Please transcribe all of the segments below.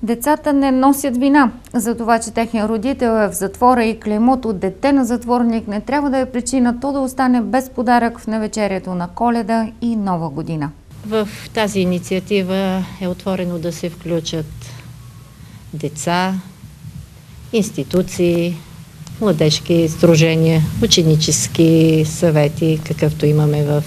Децата не носят вина за това, че техен родител е в затвора и клеймото дете на затворник не трябва да е причина то да остане без подарък в навечерието на Коледа и Нова година. В тази инициатива е отворено да се включат деца, институции, младежки сдружения, ученически съвети, какъвто имаме в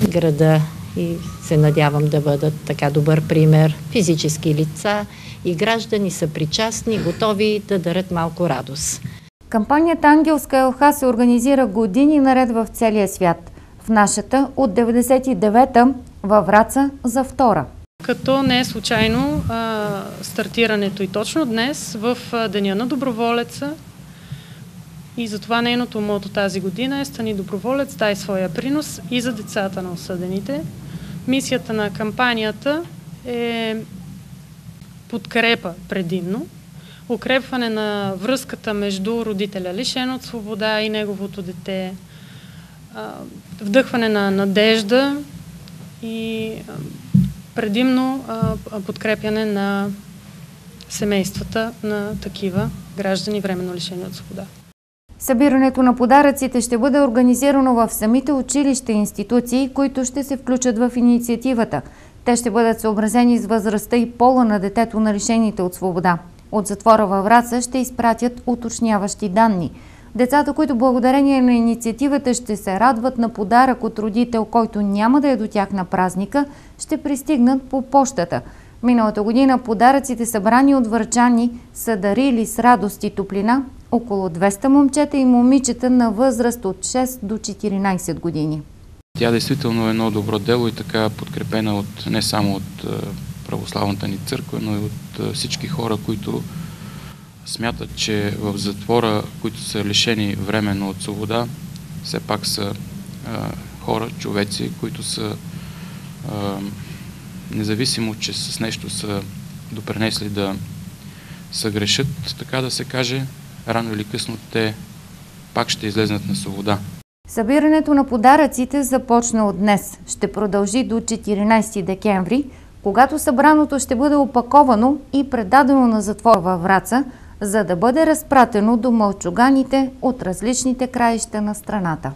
града, и се надявам да бъдат така добър пример. Физически лица и граждани са причастни, готови да дарят малко радост. Кампанията Ангелска елха се организира години наред в целия свят. В нашата от 99-та във Враца за втора. Като не е случайно стартирането и точно днес в Деня на доброволеца, и затова нейното мото тази година е "Стани доброволец, дай своя принос" и за децата на осъдените. Мисията на кампанията е подкрепа предимно, укрепване на връзката между родителя лишен от свобода и неговото дете, вдъхване на надежда и предимно подкрепяне на семействата на такива граждани временно лишени от свобода. Събирането на подаръците ще бъде организирано в самите училища и институции, които ще се включат в инициативата. Те ще бъдат съобразени с възрастта и пола на детето на лишените от свобода. От затвора във Враца ще изпратят уточняващи данни. Децата, които благодарение на инициативата ще се радват на подарък от родител, който няма да е до тях на празника, ще пристигнат по пощата. Миналата година подаръците, събрани от врачани, са дарили с радост и топлина около 200 момчета и момичета на възраст от 6 до 14 години. Тя действително е едно добро дело и така подкрепена не само от православната ни църква, но и от всички хора, които смятат, че в затвора, които са лишени временно от свобода, все пак са хора, човеци, които са независимо, че с нещо са допринесли да съгрешат, така да се каже, рано или късно те пак ще излезнат на свобода. Събирането на подаръците започна от днес. Ще продължи до 14 декември, когато събраното ще бъде опаковано и предадено на затвора във Враца, за да бъде разпратено до мълчуганите от различните краища на страната.